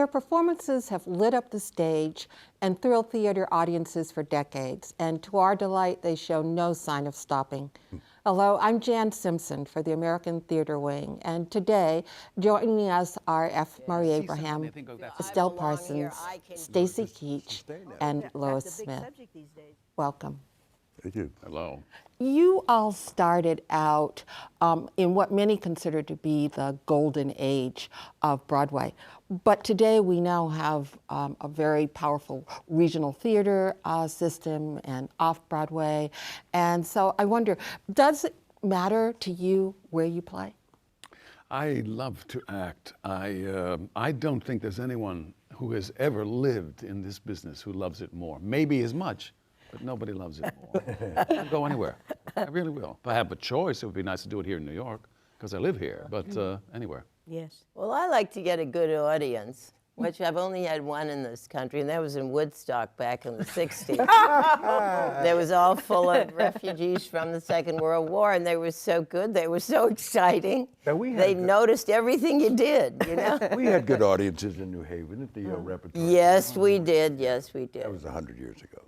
Their performances have lit up the stage and thrilled theater audiences for decades, and to our delight, they show no sign of stopping. Hello, I'm Jan Simpson for the American Theater Wing, and today, joining us are F. Murray Abraham, Estelle Parsons, Stacy Keach, and Lois Smith. Welcome. Thank you. Hello. You all started out in what many consider to be the golden age of Broadway. But today we now have a very powerful regional theater system and off-Broadway. And so I wonder, does it matter to you where you play? I love to act. I don't think there's anyone who has ever lived in this business who loves it more. Maybe as much, but nobody loves it more. I'll go anywhere. I really will. If I have a choice, it would be nice to do it here in New York, because I live here, but anywhere. Yes. Well, I like to get a good audience, which I've only had one in this country, and that was in Woodstock back in the 60s. That was all full of refugees from the Second World War, and they were so good. They were so exciting. They noticed everything you did, you know? We had good audiences in New Haven at the repertoire. Yes, we did. Yes, we did. That was 100 years ago.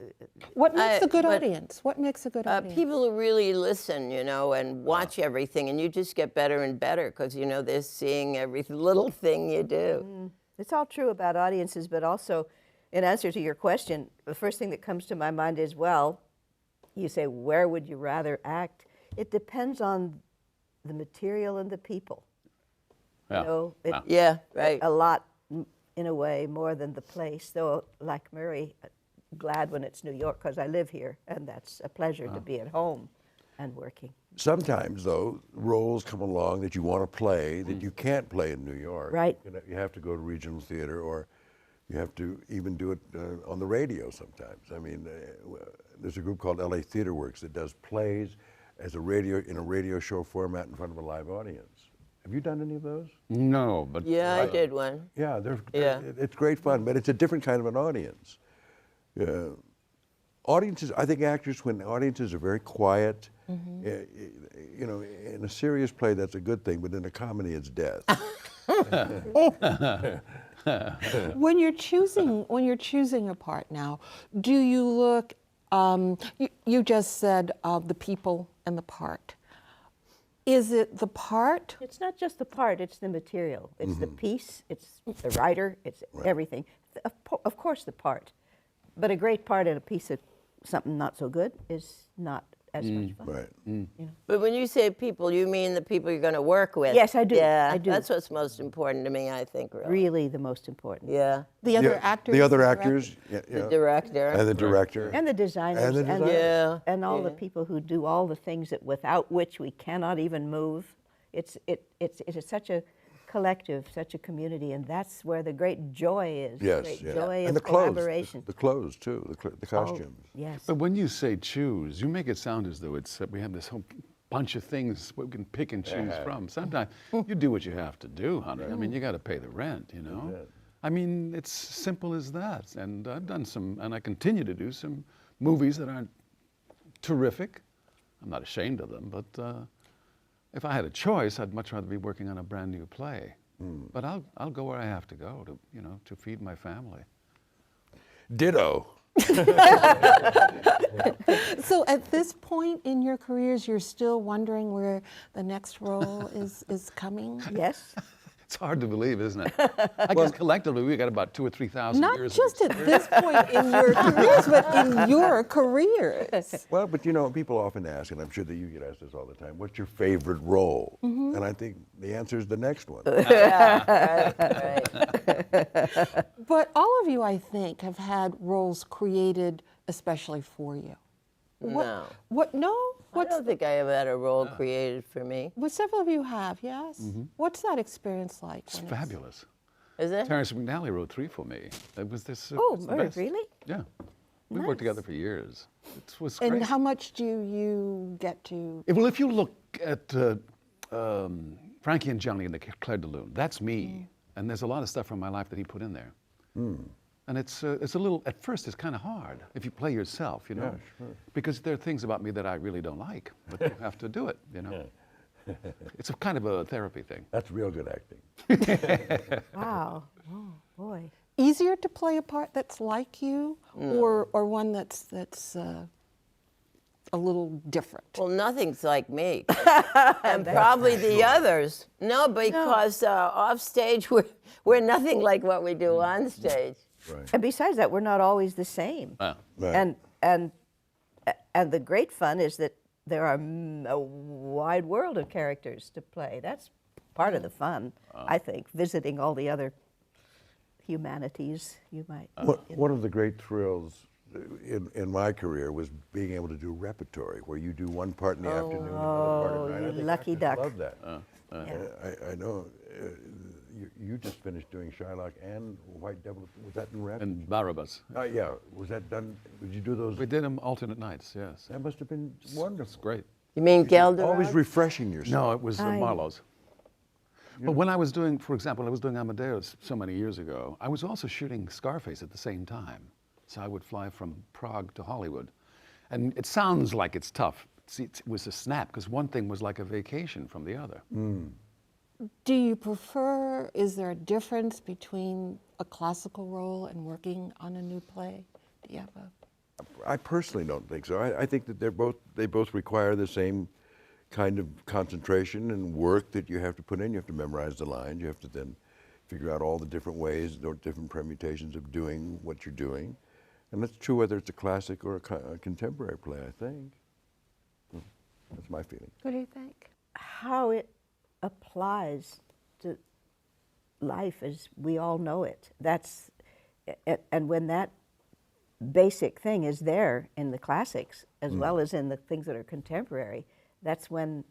What makes a good audience? What makes a good audience? People who really listen, you know, and watch everything, and you just get better and better because, you know, they're seeing every little thing you do. It's all true about audiences, but also, in answer to your question, the first thing that comes to my mind is, well, you say, where would you rather act? It depends on the material and the people. Yeah. You know, Yeah, right. A lot, in a way, more than the place. Though, like Murray, glad when it's New York because I live here, and that's a pleasure to be at home and working. Sometimes, though, roles come along that you want to play that you can't play in New York. Right. You have to go to regional theater, or you have to even do it on the radio sometimes. I mean, there's a group called LA Theater Works that does plays as in a radio show format in front of a live audience. Have you done any of those? No, but... Yeah, I did one. Yeah, Yeah. It's great fun, but it's a different kind of an audience. Audiences, I think actors, when audiences are very quiet, you know, in a serious play, that's a good thing, but in a comedy, it's death. When you're choosing a part now, do you look? You just said the people and the part. Is it the part? It's not just the part, it's the material. It's the piece, it's the writer, it's everything. Of course the part. But a great part in a piece of something not so good is not as much fun. Right. You know? But when you say people, you mean the people you're going to work with. Yes, I do. Yeah, I do. That's what's most important to me, I think, really. Really the most important. Yeah. The other actors? The other the actors. The director. And the director. And the designers. And the designers. And all the people who do all the things that without which we cannot even move. It's such a collective, such a community, and that's where the great joy is. Yes, great yeah. joy And of the clothes, collaboration. the clothes too, the costumes. Yes. But when you say choose, you make it sound as though it's we have this whole bunch of things we can pick and choose from. Sometimes you do what you have to do, honey. I mean, you got to pay the rent, you know. I mean, it's simple as that. And I've done some, and I continue to do some movies that aren't terrific. I'm not ashamed of them, but if I had a choice, I'd much rather be working on a brand new play. But I'll go where I have to go to, you know, to feed my family. Ditto. So at this point in your careers, you're still wondering where the next role is coming? Yes. It's hard to believe, isn't it? I guess collectively we got about 2,000 or 3,000 Not years. just at this point in your careers, but in your careers. Well, but you know, people often ask, and I'm sure that you get asked this all the time, what's your favorite role? And I think the answer is the next one. Right. But all of you, I think, have had roles created especially for you. No. What? No. I don't think I ever had a role created for me. Well, several of you have, yes. What's that experience like? It's fabulous. Is it? Terrence McNally wrote 3 for me. It was this. Oh, it's the best. really? Yeah. We Nice. worked together for years. It was And great. how much do you get to? Well, if you look at Frankie and Johnny and the Claire de Lune, that's me. And there's a lot of stuff from my life that he put in there. And it's a little, at first it's kind of hard if you play yourself, you know. Yeah, sure. Because there are things about me that I really don't like, but you have to do it, you know. It's a kind of a therapy thing. That's real good acting. Wow. Oh. Boy. Easier to play a part that's like you, or one that's a little different? Well, nothing's like me, and probably the others. No, because off stage we're nothing like what we do on stage. Right. And besides that, we're not always the same. Right. And the great fun is that there are a wide world of characters to play. That's part of the fun, I think, visiting all the other humanities you might. One of the great thrills in my career was being able to do repertory, where you do one part in the afternoon, another part at night. you I think lucky actors duck. love that. Yeah. I know you just finished doing Shylock and White Devil. Was that in rep? And Barabbas. Yeah. Was that done? Did you do those? We did them alternate nights, yes. That must have been wonderful. It's great. You mean Gelder? Always refreshing yourself. No, it was Marlowe's. But when I was doing, for example, I was doing Amadeus so many years ago, I was also shooting Scarface at the same time. So I would fly from Prague to Hollywood. And it sounds like it's tough. See, it was a snap, because one thing was like a vacation from the other. Do you prefer, is there a difference between a classical role and working on a new play? Do you have a... I personally don't think so. I think that they both require the same kind of concentration and work that you have to put in. You have to memorize the lines. You have to then figure out all the different ways, the different permutations of doing what you're doing. And that's true whether it's a classic or a contemporary play, I think. That's my feeling. What do you think? How it applies to life as we all know it. And when that basic thing is there in the classics as well as in the things that are contemporary, that's when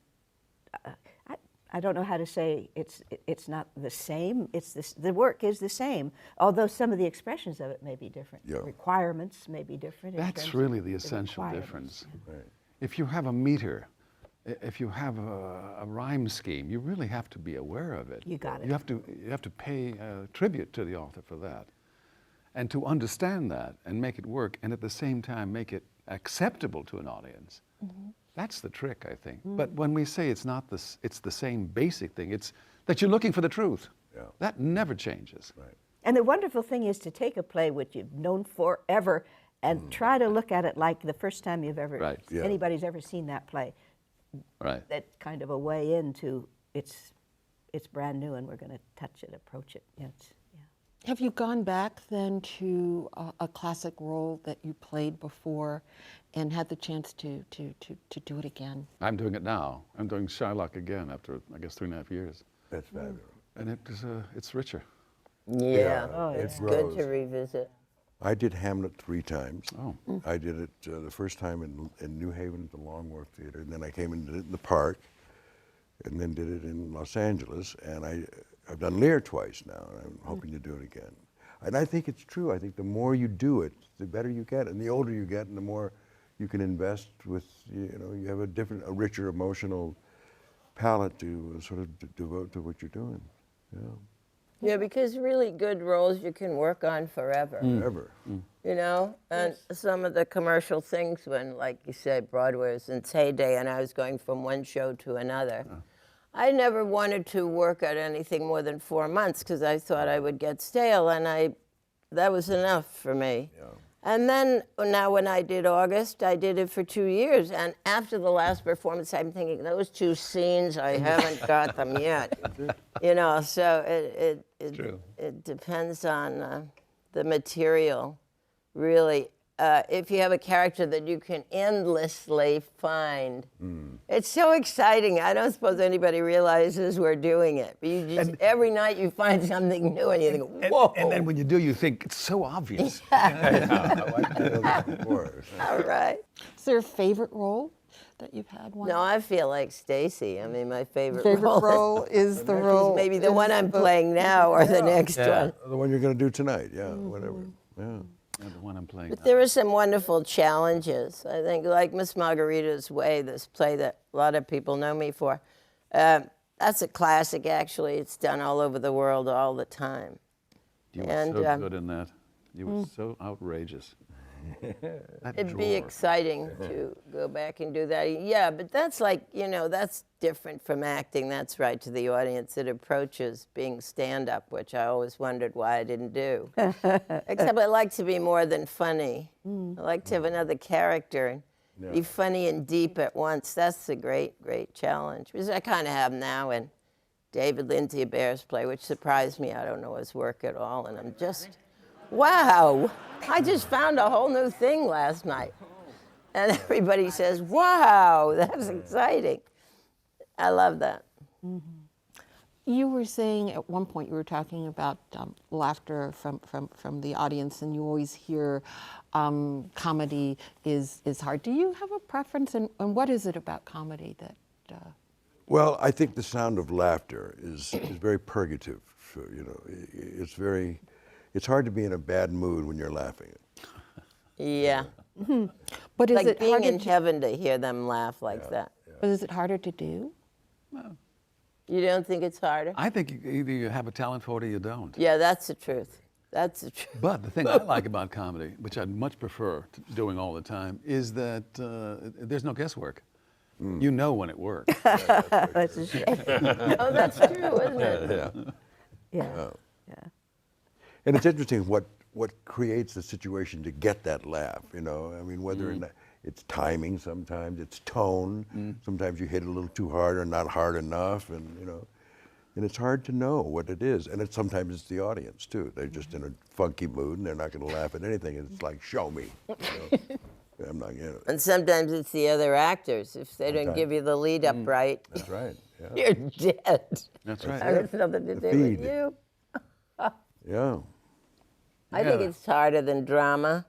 I don't know how to say it's not the same. The work is the same, although some of the expressions of it may be different. Yeah. Requirements may be different. in That's terms really of the essential requirements. difference. Right. If you have a meter, if you have a rhyme scheme, you really have to be aware of it. You got it. You have to pay tribute to the author for that, and to understand that and make it work, and at the same time make it acceptable to an audience. That's the trick, I think. But when we say it's not this, it's the same basic thing. It's that you're looking for the truth. Yeah. That never changes. Right. And the wonderful thing is to take a play which you've known forever and try to look at it like the first time you've ever Right. Yeah. anybody's ever seen that play. Right. That kind of a way into it's brand new and we're going to touch it, approach it. Yeah. Have you gone back then to a classic role that you played before and had the chance to do it again? I'm doing it now. I'm doing Shylock again after, I guess, 3.5 years. That's fabulous. And it's richer. Yeah, Oh, it's yeah. good to Grows. revisit. I did Hamlet 3 times. Oh. I did it the first time in New Haven at the Long Wharf Theater, and then I came and did it in the Park, and then did it in Los Angeles, and I've done Lear twice now, and I'm hoping to do it again. And I think it's true. I think the more you do it, the better you get, and the older you get, and the more you can invest with, you have a richer emotional palette to sort of devote to what you're doing. Yeah. Yeah, because really good roles you can work on forever. Ever. You know, and some of the commercial things when, like you said, Broadway was in its heyday and I was going from one show to another. I never wanted to work at anything more than 4 months because I thought I would get stale, and that was enough for me. Yeah. And then now when I did August, I did it for 2 years, and after the last performance, I'm thinking, those 2 scenes, I haven't got them yet. You know, so it depends on the material, really. If you have a character that you can endlessly find, it's so exciting. I don't suppose anybody realizes we're doing it. But you just, every night you find something new and you think, whoa. And then when you do, you think, it's so obvious. Of course. All right. Is there a favorite role that you've had? One No, I feel like Stacy. I mean, my favorite favorite role is the role. maybe the one I'm playing now or the next one. The one you're going to do tonight, yeah, whatever. Yeah. And the one I'm playing But now. there are some wonderful challenges. I think, like Miss Margarita's Way, this play that a lot of people know me for. That's a classic, actually. It's done all over the world all the time. You were and, so good in that. You were so outrageous. That It'd be drawer. exciting to go back and do that. Yeah, but that's like, that's different from acting. That's right to the audience. It approaches being stand-up, which I always wondered why I didn't do. Except I like to be more than funny. I like to have another character and be funny and deep at once. That's the great, great challenge, which I kind of have now in David Lindsay, A Bear's Play, which surprised me. I don't know his work at all, and I'm just, wow, I just found a whole new thing last night. And everybody says, wow, that's exciting. I love that. You were saying at one point, you were talking about laughter from the audience, and you always hear comedy is hard. Do you have a preference, and what is it about comedy that... Well, I think the sound of laughter is very purgative. It's hard to be in a bad mood when you're laughing. Yeah. But is Like it being harder in to, heaven to hear them laugh like that. but is it harder to do? You don't think it's harder? I think either you have a talent for it or you don't. Yeah, that's the truth. That's the truth. But the thing I like about comedy, which I'd much prefer to doing all the time, is that there's no guesswork. You know when it works. That's a shame. Oh, that's true, isn't it? Yeah. Yeah. And it's interesting what creates the situation to get that laugh, I mean, whether or not it's timing sometimes, it's tone, sometimes you hit it a little too hard or not hard enough, and and it's hard to know what it is. And sometimes it's the audience too. They're just in a funky mood and they're not going to laugh at anything. It's like, show me. I'm not going to. And sometimes it's the other actors. If they don't give you the lead up right, That's right. Yeah. you're dead. That's right. And it's nothing to do feed. with you. Yeah. I think Yeah. it's harder than drama.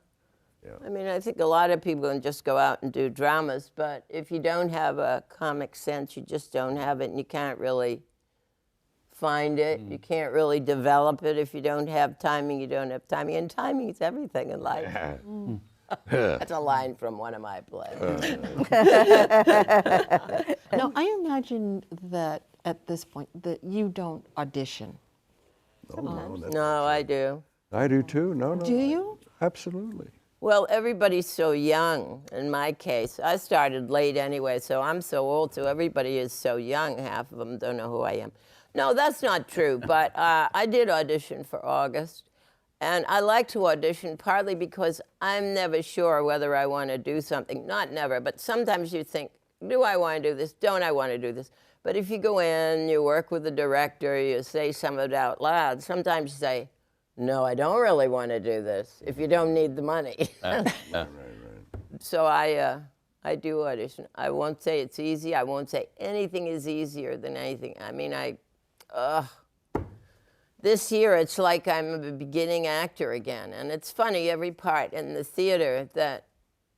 Yeah. I mean, I think a lot of people can just go out and do dramas, but if you don't have a comic sense, you just don't have it, and you can't really find it. You can't really develop it. If you don't have timing, you don't have timing. And timing is everything in life. That's a line from one of my plays. No, I imagine that at this point that you don't audition. No, that's, No, I do. I do too. No. Do you? Absolutely. Well, everybody's so young in my case. I started late anyway, so I'm so old, so everybody is so young. Half of them don't know who I am. No, that's not true, but I did audition for August. And I like to audition partly because I'm never sure whether I want to do something. Not never, but sometimes you think, do I want to do this? Don't I want to do this? But if you go in, you work with the director, you say some of it out loud, sometimes you say, no, I don't really want to do this, if you don't need the money. So I do audition. I won't say it's easy. I won't say anything is easier than anything. I mean, this year, it's like I'm a beginning actor again. And it's funny, every part in the theater that,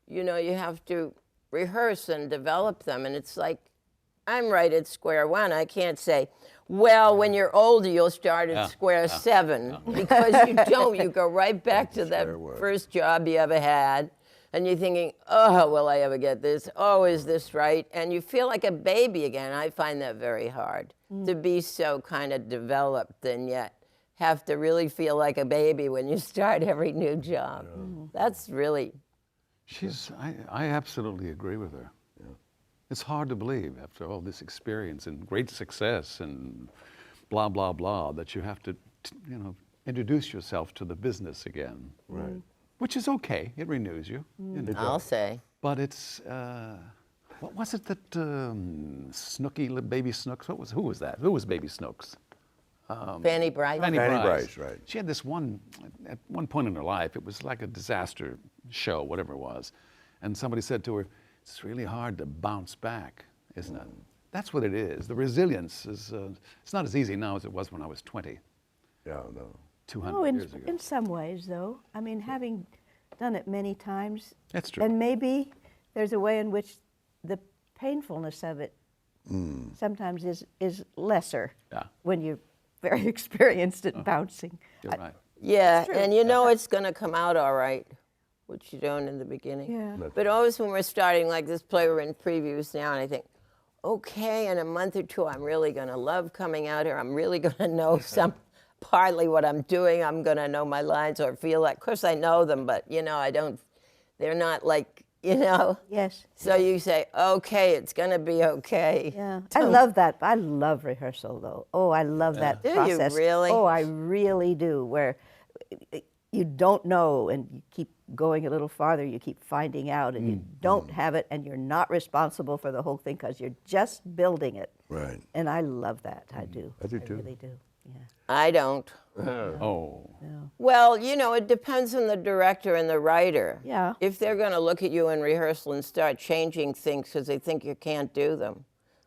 you have to rehearse and develop them. And it's like, I'm right at square one. I can't say, well, when you're older, you'll start at square seven. Because you don't. You go right back to that first job you ever had. And you're thinking, oh, will I ever get this? Oh, is this right? And you feel like a baby again. I find that very hard, to be so kind of developed and yet have to really feel like a baby when you start every new job. That's really... I absolutely agree with her. It's hard to believe after all this experience and great success and blah, blah, blah, that you have to, introduce yourself to the business again. Right. Which is okay. It renews you. I'll say. But it's, what was it that Snooky, Baby Snooks, who was that? Who was Baby Snooks? Fanny Bright. Fanny Fanny Brice. Brice, right. She had this at one point in her life, it was like a disaster show, whatever it was. And somebody said to her, it's really hard to bounce back, isn't it? That's what it is. The resilience is, it's not as easy now as it was when I was 20, Yeah, no. 200 years ago. In some ways, though. I mean, having done it many times. That's true. And maybe there's a way in which the painfulness of it sometimes is lesser when you're very experienced at bouncing. You're right. Yeah, and it's going to come out all right, which you don't in the beginning. Yeah. But always when we're starting, like this play, we're in previews now, and I think, okay, in a month or two, I'm really going to love coming out here. I'm really going to know partly what I'm doing. I'm going to know my lines or feel like, of course I know them, but, I don't They're not like, you know. Yes. So you say, okay, it's going to be okay. Yeah, I love that. I love rehearsal, though. Oh, I love that Do you process. really? Oh, I really do. Where you don't know, and you keep going a little farther. You keep finding out, and you don't have it, and you're not responsible for the whole thing because you're just building it. Right. And I love that. I do. I do too. really do. Yeah. I don't. Oh. Well, you know, it depends on the director and the writer. Yeah. If they're going to look at you in rehearsal and start changing things because they think you can't do them.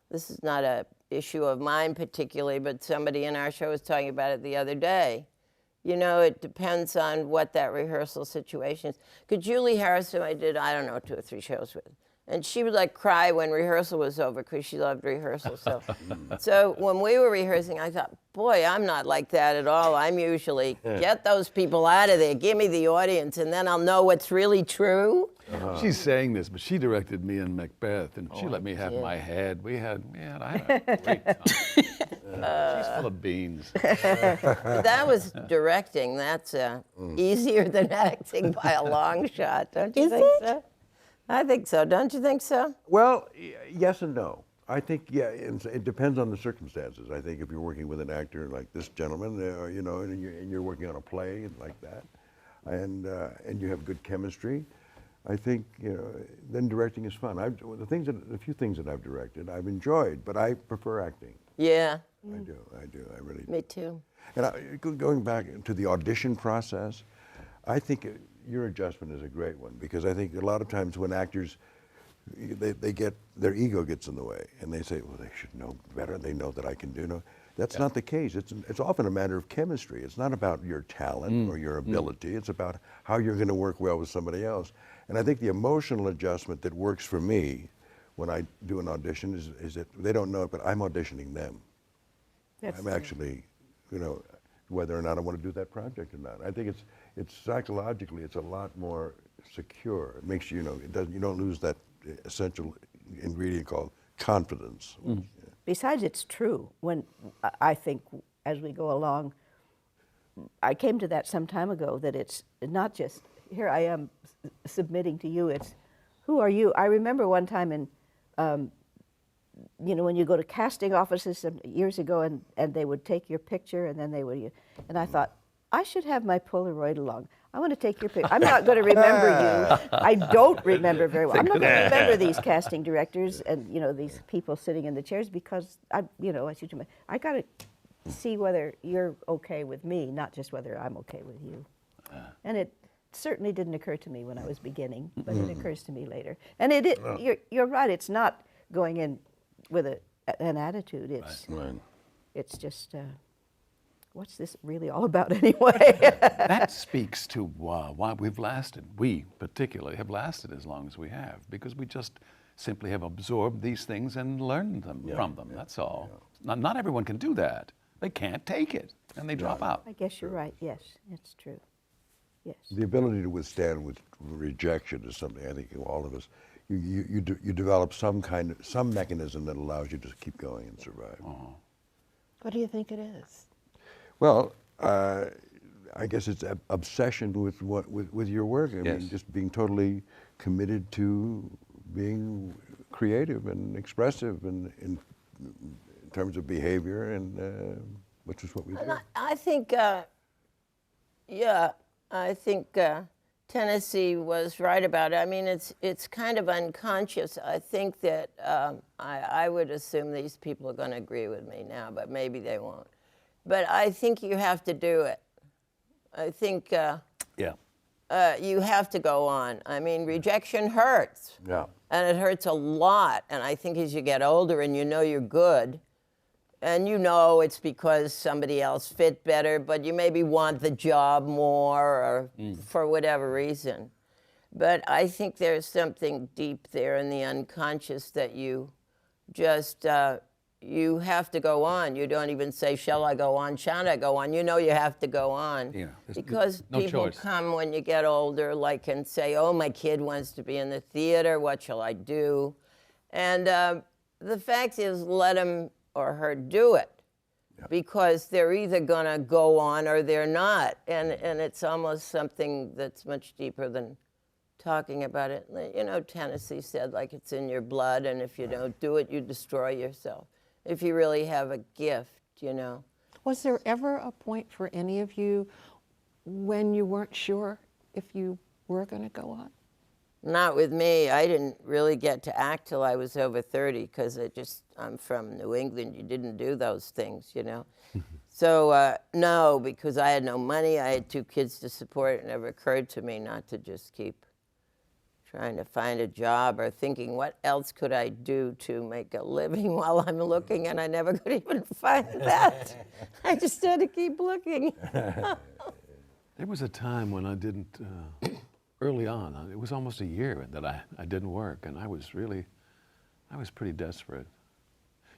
This is not a issue of mine particularly, but somebody in our show was talking about it the other day. You know, it depends on what that rehearsal situation is. Because Julie Harris, who I did, I don't know, 2 or 3 shows with, and she would like cry when rehearsal was over because she loved rehearsal. So when we were rehearsing, I thought, boy, I'm not like that at all. I'm usually, get those people out of there, give me the audience, and then I'll know what's really true. She's saying this, but she directed me in Macbeth, and she let me have my head. I had a great time. She's full of beans. That was directing. That's easier than acting by a long shot, don't you think so? I think so. Don't you think so? Well, yes and no. I think, yeah, it depends on the circumstances. I think if you're working with an actor like this gentleman, you know, and you're working on a play like that, and you have good chemistry, I think, you know, then directing is fun. The few things that I've directed, I've enjoyed, but I prefer acting. Yeah. I do, I really do. Me too. And going back to the audition process, I think your adjustment is a great one, because I think a lot of times when actors, they get, their ego gets in the way, and they say, well, they should know better, they know that I can do no. That's not the case. It's often a matter of chemistry. It's not about your talent or your ability. It's about how you're going to work well with somebody else. And I think the emotional adjustment that works for me when I do an audition is that they don't know it, but I'm auditioning them. I'm actually, you know, whether or not I want to do that project or not. I think it's psychologically, it's a lot more secure. It makes you, you know, you don't lose that essential ingredient called confidence. Besides, it's true. When I think as we go along, I came to that some time ago, that it's not just, here I am submitting to you, it's, who are you? I remember one time in, you know, when you go to casting offices some years ago, and they would take your picture, and then they would, and I thought, I should have my Polaroid along. I want to take your picture. I'm not going to remember you. I don't remember very well. I'm not going to remember these casting directors and, you know, these people sitting in the chairs, because you know, I got to see whether you're okay with me, not just whether I'm okay with you. And it certainly didn't occur to me when I was beginning, but it occurs to me later. And you're right. It's not going in with an attitude. It's just. What's this really all about anyway? That speaks to why we've lasted. We particularly have lasted as long as we have, because we just simply have absorbed these things and learned them from them. That's all. Not everyone can do that. They can't take it, and they drop out. I guess you're right. Yes, it's true. Yes. The ability to withstand with rejection is something I think all of us. You develop some mechanism that allows you to keep going and survive. What do you think it is? Well, I guess it's obsession with your work. I mean, just being totally committed to being creative and expressive in terms of behavior, and which is what we do. I think, I think Tennessee was right about it. I mean, it's kind of unconscious. I think that I would assume these people are going to agree with me now, but maybe they won't. But I think you have to do it. I think you have to go on. I mean, rejection hurts. Yeah. And it hurts a lot. And I think as you get older and you know you're good, and you know it's because somebody else fit better, but you maybe want the job more, or for whatever reason. But I think there's something deep there in the unconscious that you just, you have to go on. You don't even say, shall I go on, shan't I go on? You know you have to go on. Yeah, because no people choice. come when you get older, like, and say, oh, my kid wants to be in the theater, what shall I do? And the fact is, let him or her do it, because they're either gonna go on or they're not. And it's almost something that's much deeper than talking about it. You know, Tennessee said, like, it's in your blood, and if you don't do it, you destroy yourself. If you really have a gift, you know. Was there ever a point for any of you when you weren't sure if you were going to go on? Not with me. I didn't really get to act till I was over 30 because I'm from New England. You didn't do those things, you know. So, no, because I had no money. I had 2 kids to support. It never occurred to me not to just keep trying to find a job or thinking, what else could I do to make a living while I'm looking? And I never could even find that. I just had to keep looking. There was a time when I didn't, early on, it was almost a year that I didn't work, and I was pretty desperate.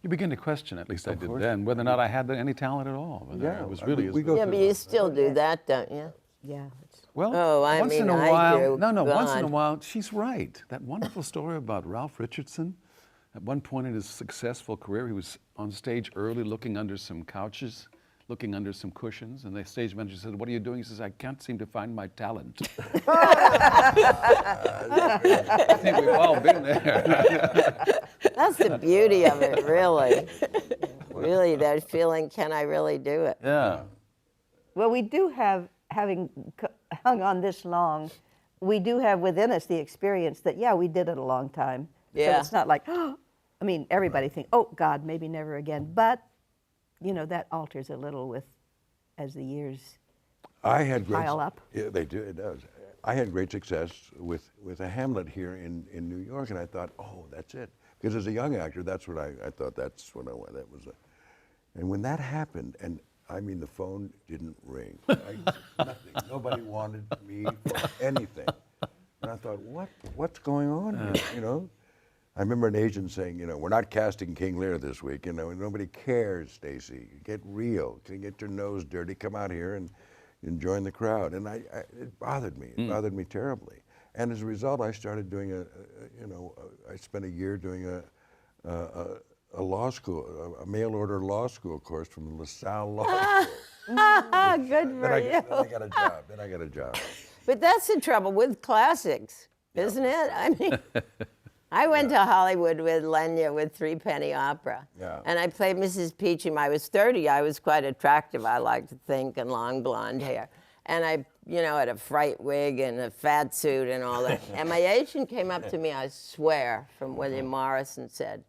You begin to question, at least I did then, whether or not I had any talent at all. Whether I was really as Yeah, but you still do that, don't you? Yeah. well. Oh, I once in mean, a I while, do. no, once in a God. while, she's right. That wonderful story about Ralph Richardson. At one point in his successful career, he was on stage early, looking under some couches, looking under some cushions, and the stage manager said, "What are you doing?" He says, "I can't seem to find my talent." I think we've all been there. That's the beauty of it, really. Really, that feeling, can I really do it? Yeah. Well, we do have, having hung on this long, we do have within us the experience that, yeah, we did it a long time. Yeah. So it's not like, oh, I mean, everybody thinks, oh, God, maybe never again. But, you know, that alters a little with, as the years I had great, pile up. Yeah, they do. It does. I had great success with a Hamlet here in New York, and I thought, oh, that's it. Because as a young actor, that's what I thought. That's what I wanted. That was and when that happened, and I mean, the phone didn't ring. Nothing. Nobody wanted me for anything. And I thought, what's going on here? You know. I remember an agent saying, you know, we're not casting King Lear this week. You know, nobody cares, Stacy. Get real. Get your nose dirty. Come out here and join the crowd. And it bothered me. It bothered me terribly. And as a result, I started doing I spent a year doing a law school, a mail order law school course from LaSalle Law School. Good for you. Then I got a job. But that's the trouble with classics, isn't it? I mean, I went to Hollywood with Lenya with Three Penny Opera. Yeah. And I played Mrs. Peachum. I was 30. I was quite attractive, I like to think, and long blonde hair. And I, had a fright wig and a fat suit and all that. And my agent came up to me, I swear, from William Morris and said,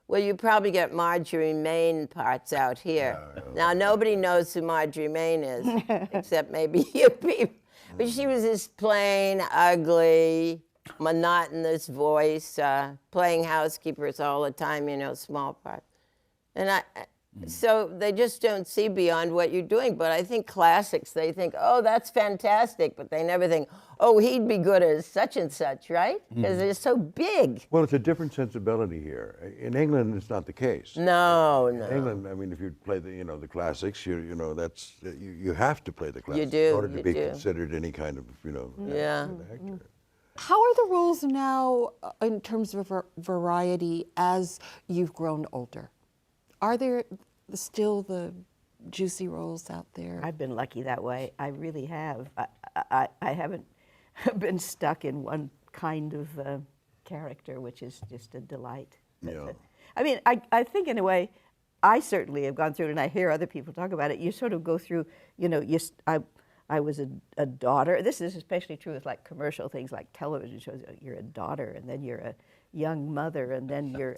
well, you probably get Marjorie Main parts out here. Now, nobody knows who Marjorie Main is, except maybe you people. But she was this plain, ugly, monotonous voice, playing housekeepers all the time, small parts. And so they just don't see beyond what you're doing. But I think classics, they think, oh, that's fantastic. But they never think, oh, he'd be good as such and such, right? Because they're so big. Well, it's a different sensibility here. In England, it's not the case. No. In England, I mean, if you play the classics, that's you have to play the classics do, in order to you be do. considered any kind of Yeah. actor. How are the roles now in terms of variety as you've grown older? Are there still the juicy roles out there? I've been lucky that way. I really have. I haven't been stuck in one kind of character, which is just a delight. Yeah. I mean, I think in a way, I certainly have gone through it, and I hear other people talk about it. You sort of go through, I was a daughter. This is especially true with like commercial things like television shows. You're a daughter, and then you're a young mother, and then you're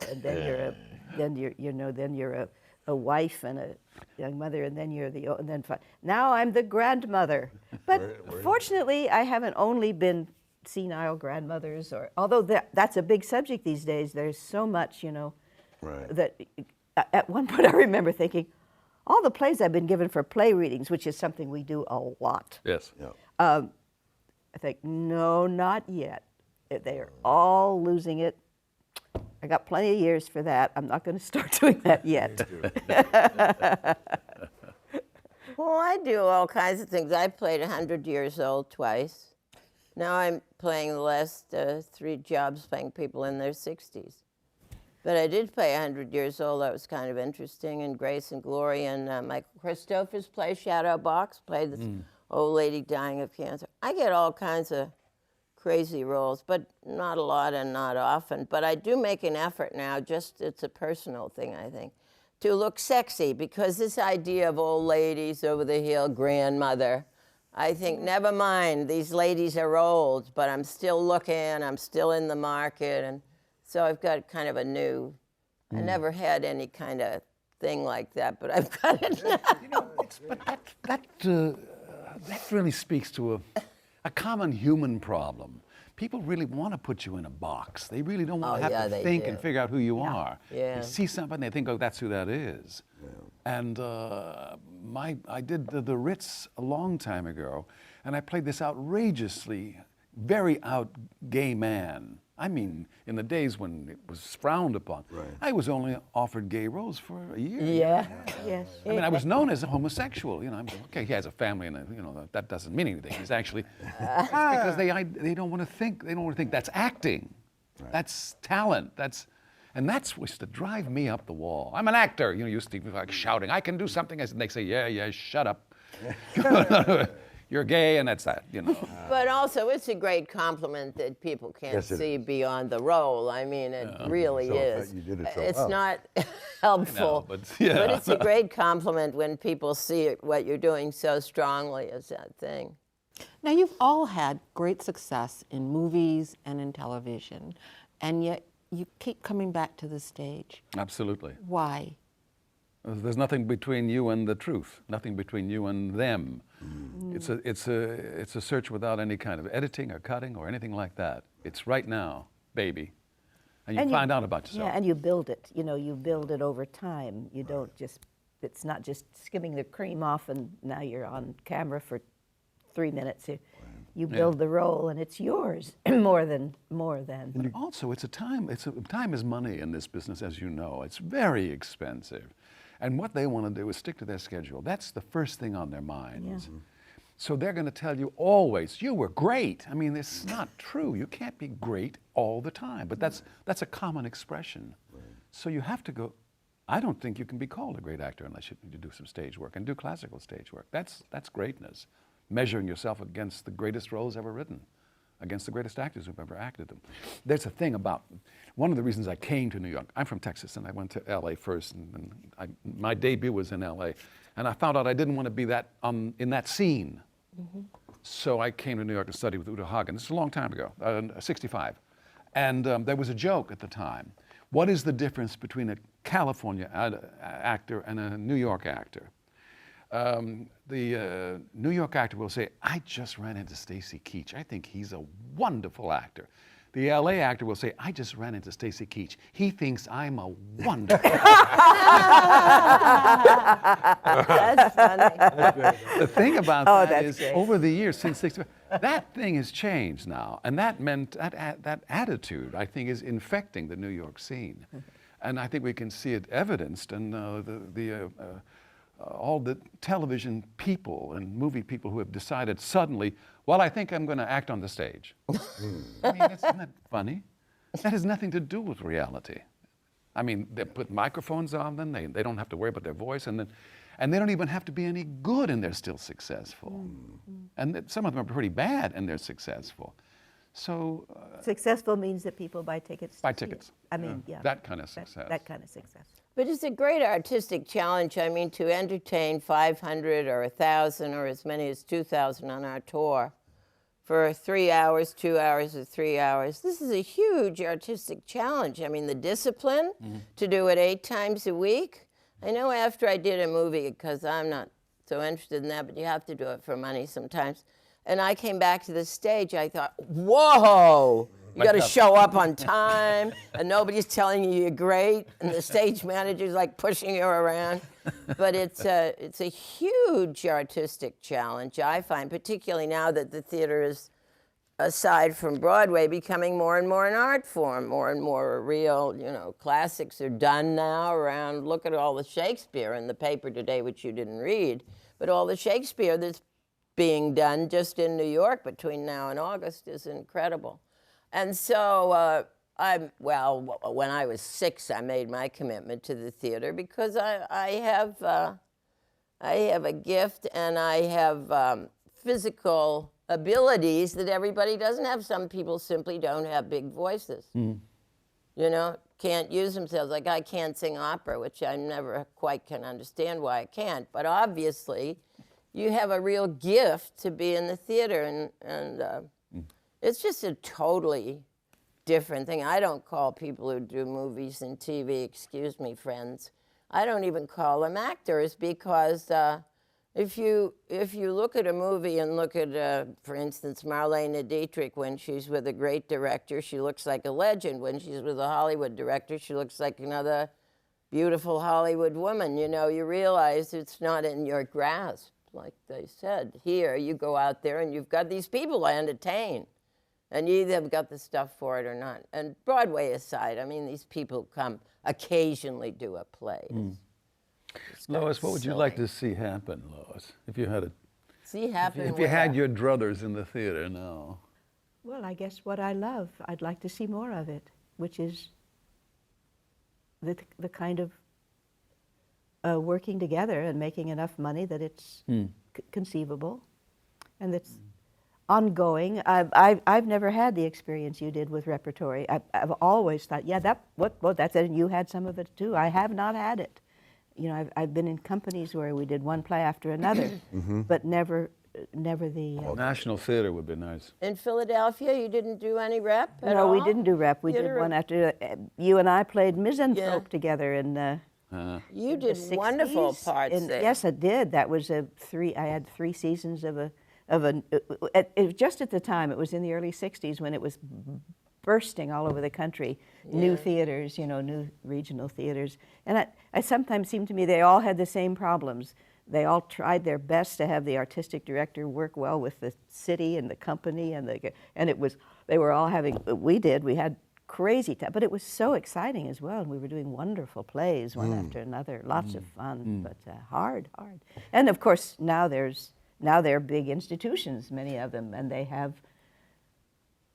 a wife and a young mother, and then now I'm the grandmother. But fortunately, I haven't only been senile grandmothers, although that's a big subject these days. There's so much, Right. that at one point I remember thinking, all the plays I've been given for play readings, which is something we do a lot. Yes. Yeah. I think, no, not yet. They are all losing it. I got plenty of years for that. I'm not going to start doing that yet. Well, I do all kinds of things. I played 100 Years Old twice. Now I'm playing the last 3 jobs playing people in their 60s. But I did play 100 Years Old. That was kind of interesting. And Grace and Glory and Michael Christopher's play, Shadow Box, played this old lady dying of cancer. I get all kinds of crazy roles, but not a lot and not often. But I do make an effort now, just it's a personal thing, I think, to look sexy, because this idea of old ladies, over the hill, grandmother, I think, never mind, these ladies are old, but I'm still looking, I'm still in the market. And so I've got kind of a new, I never had any kind of thing like that, but I've got it now. You know, but that really speaks to a common human problem. People really want to put you in a box. They really don't want to have to think and figure out who you are. Yeah. They see something, they think, oh, that's who that is. Yeah. And I did the Ritz a long time ago, and I played this outrageously, very out gay man. I mean, in the days when it was frowned upon, I was only offered gay roles for a year. Yeah. Yes. I mean, I was known as a homosexual. You know, I'm okay. He has a family, and you know that doesn't mean anything. He's actually it's because they don't want to think. They don't want to think that's acting. That's talent. And that's what used to drive me up the wall. I'm an actor. You know, used to be like shouting, I can do something. And they say, yeah, shut up. You're gay, and that's that, you know. But also, it's a great compliment that people can't see beyond the role. I mean, it really is. You did it so it's well. not helpful, but it's a great compliment when people see what you're doing so strongly as that thing. Now, you've all had great success in movies and in television, and yet you keep coming back to the stage. Absolutely. Why? There's nothing between you and the truth. Nothing between you and them. It's a search without any kind of editing or cutting or anything like that. It's right now, baby, and you find out about yourself. Yeah, and you build it. You know, you build it over time. You don't just. It's not just skimming the cream off and now you're on camera for 3 minutes. You build the role and it's yours more than. But also, time is money in this business, as you know. It's very expensive. And what they want to do is stick to their schedule. That's the first thing on their minds. Yeah. So they're going to tell you always, you were great. I mean, it's not true. You can't be great all the time. But that's a common expression. Right. So you have to go, I don't think you can be called a great actor unless you do some stage work and do classical stage work. That's greatness. Measuring yourself against the greatest roles ever written, against the greatest actors who've ever acted them. There's a thing about, one of the reasons I came to New York, I'm from Texas, and I went to LA first, and my debut was in LA, and I found out I didn't want to be that in that scene. So I came to New York to study with Uta Hagen. This is a long time ago, 65. And there was a joke at the time. What is the difference between a California actor and a New York actor? The New York actor will say, I just ran into Stacy Keach. I think he's a wonderful actor. The LA actor will say, I just ran into Stacy Keach. He thinks I'm a wonderful That's funny. The thing about that is, over the years, since 65, that thing has changed now. And that meant, that attitude, I think, is infecting the New York scene. And I think we can see it evidenced in all the television people and movie people who have decided suddenly, well, I think I'm going to act on the stage. I mean, isn't that funny? That has nothing to do with reality. I mean, they put microphones on them, they don't have to worry about their voice, and they don't even have to be any good, and they're still successful. And some of them are pretty bad, and they're successful. So Successful means that people buy tickets. buy tickets. I mean, yeah. That kind of success. That kind of success. But it's a great artistic challenge. I mean, to entertain 500 or 1,000 or as many as 2,000 on our tour for 3 hours, 2 hours, or 3 hours. This is a huge artistic challenge. I mean, the discipline to do it 8 times a week. I know after I did a movie, because I'm not so interested in that, but you have to do it for money sometimes. And I came back to the stage, I thought, whoa! You got to show up on time, and nobody's telling you you're great, and the stage manager's like pushing you around. But it's a huge artistic challenge, I find, particularly now that the theater is, aside from Broadway, becoming more and more an art form, more and more real, classics are done now around, look at all the Shakespeare in the paper today, which you didn't read, but all the Shakespeare that's being done just in New York between now and August is incredible. And so when I was 6, I made my commitment to the theater because I have a gift and I have physical abilities that everybody doesn't have. Some people simply don't have big voices. You know, can't use themselves. Like I can't sing opera, which I never quite can understand why I can't. But obviously, you have a real gift to be in the theater, and it's just a totally different thing. I don't call people who do movies and TV, excuse me, friends, I don't even call them actors, because if you look at a movie and look at, for instance, Marlene Dietrich, when she's with a great director, she looks like a legend. When she's with a Hollywood director, she looks like another beautiful Hollywood woman. You know, you realize it's not in your grasp, like they said. Here, you go out there and you've got these people to entertain. And you either have got the stuff for it or not. And Broadway aside, I mean, these people come occasionally do a play. Lois, what would you like to see happen, Lois, if you had a, See happen if you had where? your druthers in the theater now? Well, I guess what I love, I'd like to see more of it, which is the kind of working together and making enough money that it's conceivable, and that's ongoing. I've never had the experience you did with repertory. I've always thought, yeah, that's it. And you had some of it too. I have not had it. You know, I've been in companies where we did one play after another, but never the. National Theater would be nice. In Philadelphia, you didn't do any rep at No, all? we didn't do rep. We did Theater one of- after. You and I played misanthrope Yeah. together in. You the did 60s. wonderful parts there. Yes, I did. That was I had 3 seasons of a. Just at the time, it was in the early '60s when it was bursting all over the country. New theaters, you know, new regional theaters, and it sometimes seemed to me they all had the same problems. They all tried their best to have the artistic director work well with the city and the company, and it was they were all having. We had crazy time, but it was so exciting as well, and we were doing wonderful plays one after another, lots of fun, but hard. And of course now they're big institutions, many of them, and they have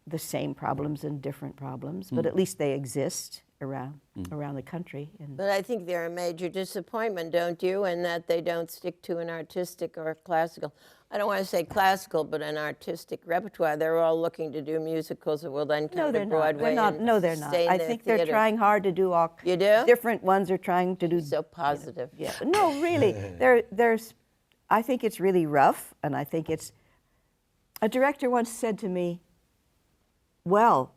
the same problems and different problems, but at least they exist around the country. And But I think they're a major disappointment, don't you, in that they don't stick to an artistic or classical. I don't want to say classical, but an artistic repertoire. They're all looking to do musicals that will then come no, to they're not. Broadway. They're not. and No, they're not. stay in I their think they're theater. trying hard to do all. You do? Different ones are trying to do. So positive. Yeah. No, really. There's. I think it's really rough, and I think it's. A director once said to me, "Well,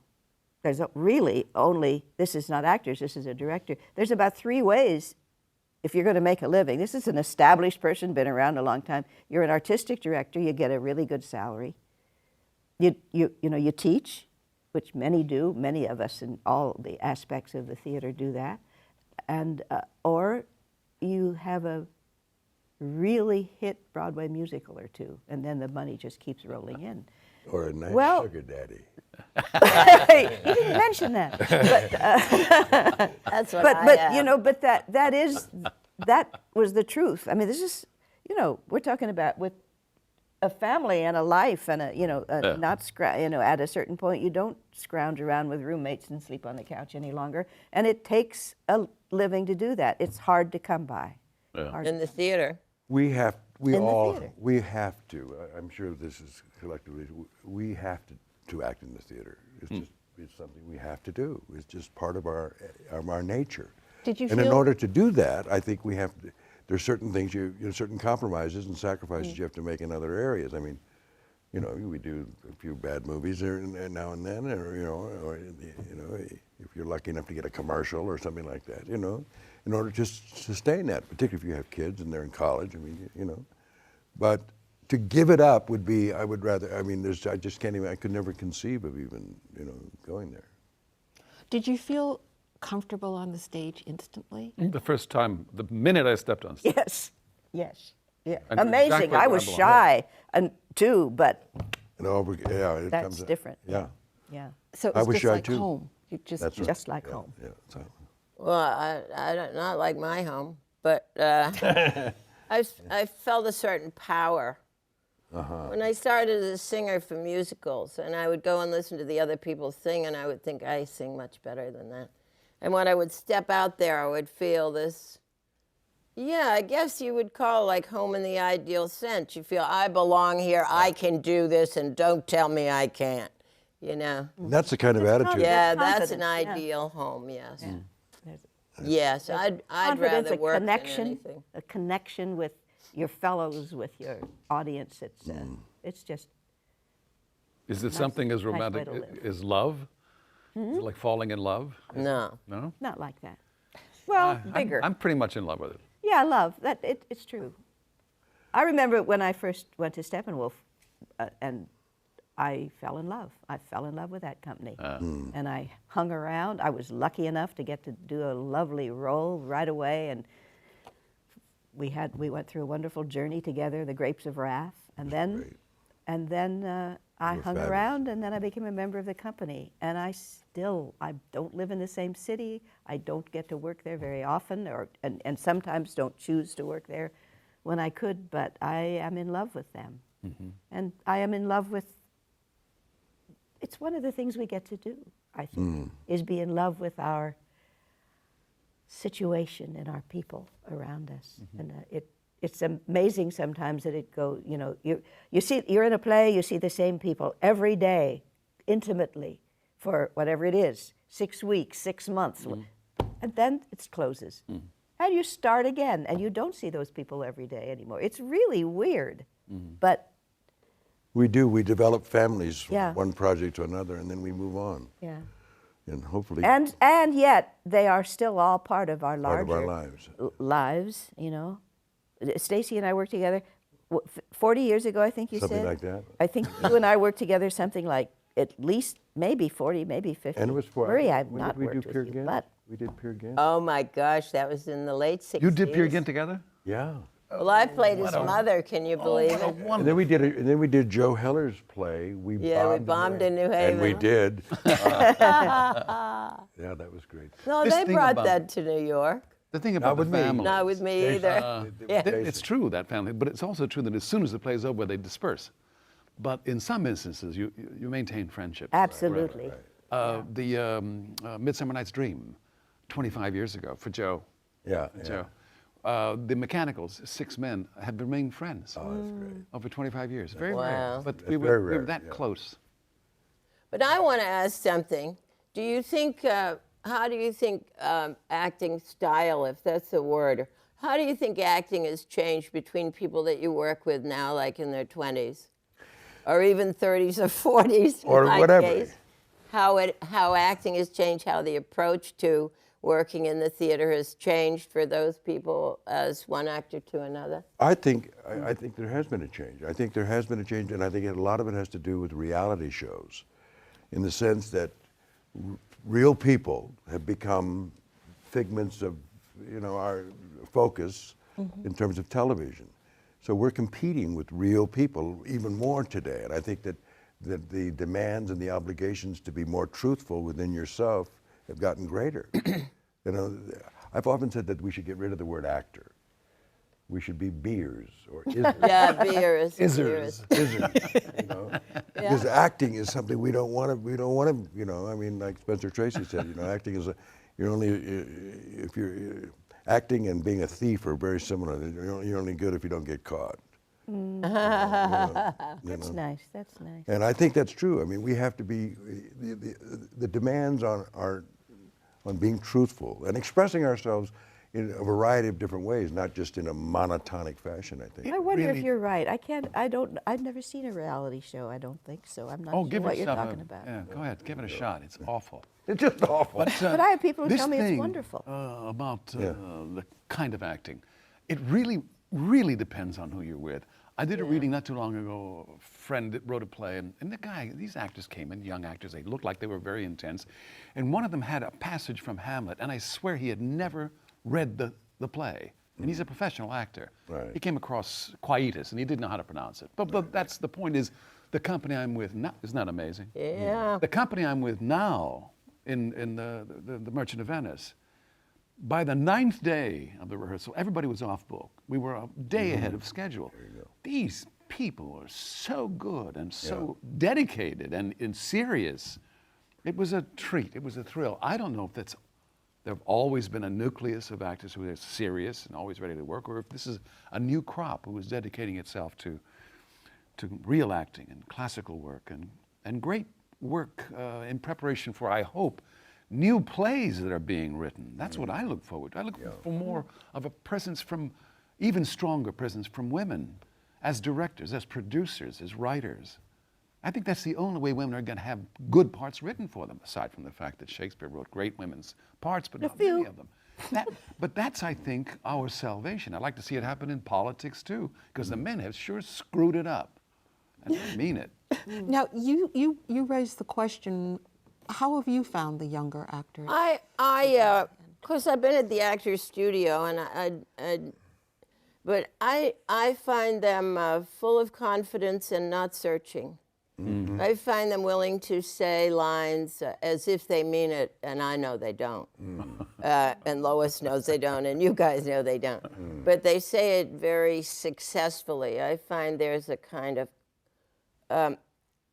there's really only. This is not actors. This is a director. There's about 3 ways." If you're going to make a living, this is an established person, been around a long time. You're an artistic director. You get a really good salary. You teach, which many do. Many of us in all the aspects of the theater do that, and or you have a really hit Broadway musical or 2, and then the money just keeps rolling in. Or a nice Well- sugar daddy. You didn't mention that, That's what but I but have. you know, but that was the truth. I mean, this is, you know, we're talking about with a family and a life and at a certain point you don't scrounge around with roommates and sleep on the couch any longer, and it takes a living to do that. It's hard to come by. Hard. in the theater. We In the all, theater. we have to, I'm sure this is collectively, we have to act in the theater. It's just, it's something we have to do. It's just part of our nature. Did you And in feel- order to do that, I think we have to, there's certain things certain compromises and sacrifices you have to make in other areas. I mean, you know, we do a few bad movies now and then, or if you're lucky enough to get a commercial or something like that, you know, in order to sustain that, particularly if you have kids and they're in college. I mean, you know, but to give it up would be, I would rather. I mean, I just can't even. I could never conceive of even, going there. Did you feel comfortable on the stage instantly? The first time, the minute I stepped on stage. Yes, yeah. I knew Amazing. exactly I where I was belonged. shy too, but It that's comes. different. Yeah, yeah, So it I was was just shy like too. home. You just That's right. just like Yeah, home. Yeah, so. Well, I don't, not like my home, but I felt a certain power. When I started as a singer for musicals, and I would go and listen to the other people sing, and I would think I sing much better than that. And when I would step out there, I would feel this Yeah, I guess you would call like home in the ideal sense. You feel I belong here, I can do this, and don't tell me I can't. You know. And that's the kind of attitude. Yeah, that's an confidence, yeah. ideal home. Yes. There's Yes, I'd confidence, rather a work connection, than anything. a connection with your fellows, with your audience. It's just Is it something as nice way romantic to live. as love? Is it like falling in love? No. No? not like that. Well, bigger. I'm pretty much in love with it. Yeah, love. It's true. I remember when I first went to Steppenwolf, and I fell in love. I fell in love with that company, and I hung around. I was lucky enough to get to do a lovely role right away, and we went through a wonderful journey together, The Grapes of Wrath, and then great. I were hung fabulous. around, and then I became a member of the company. And I don't live in the same city. I don't get to work there very often, and sometimes don't choose to work there when I could. But I am in love with them, and I am in love with. It's one of the things we get to do, I think, is be in love with our situation and our people around us, and it's amazing sometimes that it goes. You know, you're in a play, you see the same people every day, intimately, for whatever it is, 6 weeks, 6 months, and then it closes, and you start again, and you don't see those people every day anymore. It's really weird, but We do. We develop families from Yeah. one project to another, and then we move on. yeah. And hopefully And yet they are still all part of our part larger of our lives. lives, you know. Stacy and I worked together 40 years ago, I think you Something said. like that. I think you and I worked together something like at least maybe 40, maybe 50. And it was for. Marie, I've when not did we do worked with Peer you, Gynt? but We did Peer Gynt? Oh my gosh, that was in the late 60s. You did Peer Gynt together? Yeah. Well, I played his mother. Can you believe it? And then we did Joe Heller's play. We Yeah, we bombed in New And we Haven. did. Yeah, that was great. No, This they thing brought about- that to New York. The thing about with the me. family. Not with me either. It's true, that family, but it's also true that as soon as the play's over, they disperse. But in some instances, you maintain friendship. absolutely. The Midsummer Night's Dream, 25 years ago, for Joe. Yeah. Joe. The Mechanicals, 6 men, have remained friends Oh, that's great. over 25 years. Very Wow. rare, but That's we very were rare, that yeah. close. But I want to ask something. Do you think, how do you think acting style, if that's the word, how do you think acting has changed between people that you work with now, like in their 20s? Or even 30s or 40s? in Or my whatever. case? How acting has changed, how the approach to working in the theater has changed for those people as one actor to another? I think there has been a change. I think there has been a change, and I think a lot of it has to do with reality shows, in the sense that real people have become figments of, our focus in terms of television. So we're competing with real people even more today, and I think that the demands and the obligations to be more truthful within yourself have gotten greater. I've often said that we should get rid of the word actor. We should be beers or izzers. Yeah, beers. Izzers. Izzers, Because acting is something we don't want to, I mean, like Spencer Tracy said, acting is acting and being a thief are very similar. You're only good if you don't get caught. That's nice. That's nice. And I think that's true. I mean, we have to be, the demands on being truthful and expressing ourselves in a variety of different ways, not just in a monotonic fashion, I think. I wonder if really- you're right. I've never seen a reality show, I don't think so. I'm not Oh, sure give what it you're stuff. talking about. Yeah, go ahead, give it a shot. It's awful. It's just awful. But I have people who this tell me it's thing, wonderful. About Yeah. the kind of acting, it really, really depends on who you're with. I did a reading not too long ago. A friend that wrote a play, and these actors came in, young actors. They looked like they were very intense, and one of them had a passage from Hamlet, and I swear he had never read the play. And he's a professional actor. Right. He came across quietus, and he didn't know how to pronounce it. But that's the point. Is the company I'm with now? Isn't that amazing? Yeah. The company I'm with now in the Merchant of Venice, by the 9th day of the rehearsal, everybody was off book. We were a day ahead of schedule. These people are so good and so dedicated and serious. It was a treat. It was a thrill. I don't know if that's there have always been a nucleus of actors who are serious and always ready to work, or if this is a new crop who is dedicating itself to real acting and classical work and great work in preparation for, I hope, new plays that are being written. That's what I look forward to. I look for more of a presence from, even stronger presence from women as directors, as producers, as writers. I think that's the only way women are going to have good parts written for them, aside from the fact that Shakespeare wrote great women's parts, but not many of them. But that's, I think, our salvation. I'd like to see it happen in politics, too, because the men have sure screwed it up. And I mean it. Now, you raised the question, how have you found the younger actors? Of course, I've been at the Actors Studio, but I find them full of confidence and not searching. Mm-hmm. I find them willing to say lines as if they mean it, and I know they don't. And Lois knows they don't, and you guys know they don't. But they say it very successfully. I find there's a kind of...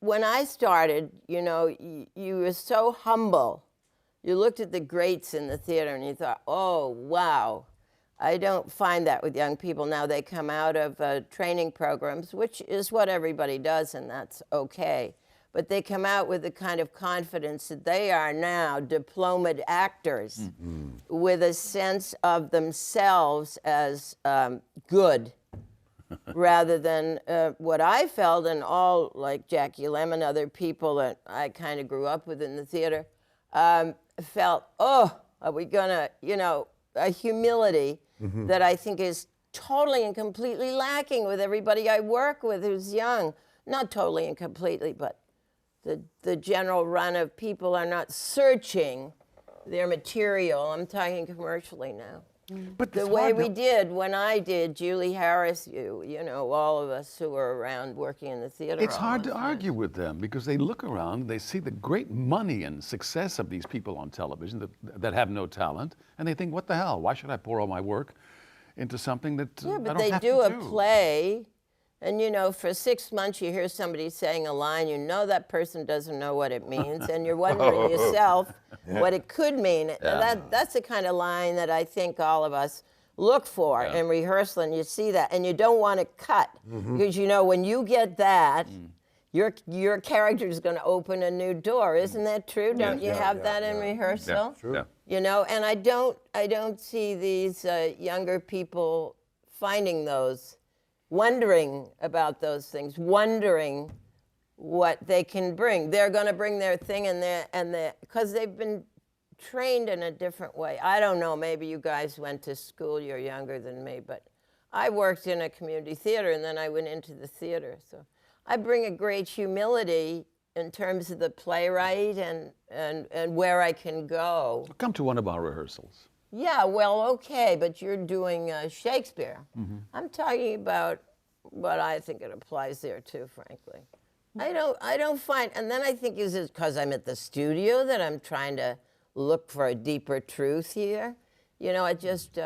when I started, you know, you were so humble. You looked at the greats in the theater and you thought, oh, wow. I don't find that with young people now. They come out of training programs, which is what everybody does, and that's okay. But they come out with the kind of confidence that they are now diplomaed actors with a sense of themselves as good. Rather than what I felt, and all like Jackie Lem and other people that I kind of grew up with in the theater, felt, oh, are we gonna, you know, a humility that I think is totally and completely lacking with everybody I work with who's young. Not totally and completely, but the general run of people are not searching their material. I'm talking commercially now. But the way we did, when I did, Julie Harris, you know, all of us who were around working in the theater. It's hard to argue with them because they look around, they see the great money and success of these people on television that have no talent, and they think, what the hell? Why should I pour all my work into something that I don't have to do? Yeah, but they do a play, and you know, for 6 months you hear somebody saying a line, you know that person doesn't know what it means, and you're wondering yourself what it could mean. That's the kind of line that I think all of us look for in rehearsal, and you see that, and you don't want to cut, because you know when you get that, your character is going to open a new door. Isn't that true? Don't you have that in rehearsal? True. Yeah. You know, and I don't see these younger people finding those, wondering about those things, wondering what they can bring. They're going to bring their thing, because they've been trained in a different way. I don't know, maybe you guys went to school, you're younger than me, but I worked in a community theater and then I went into the theater. So I bring a great humility in terms of the playwright and where I can go. Come to one of our rehearsals. Yeah, well, okay, but you're doing Shakespeare. I'm talking about what I think it applies there too, frankly. I don't find, and then I think is it because I'm at the studio that I'm trying to look for a deeper truth here? You know, I just...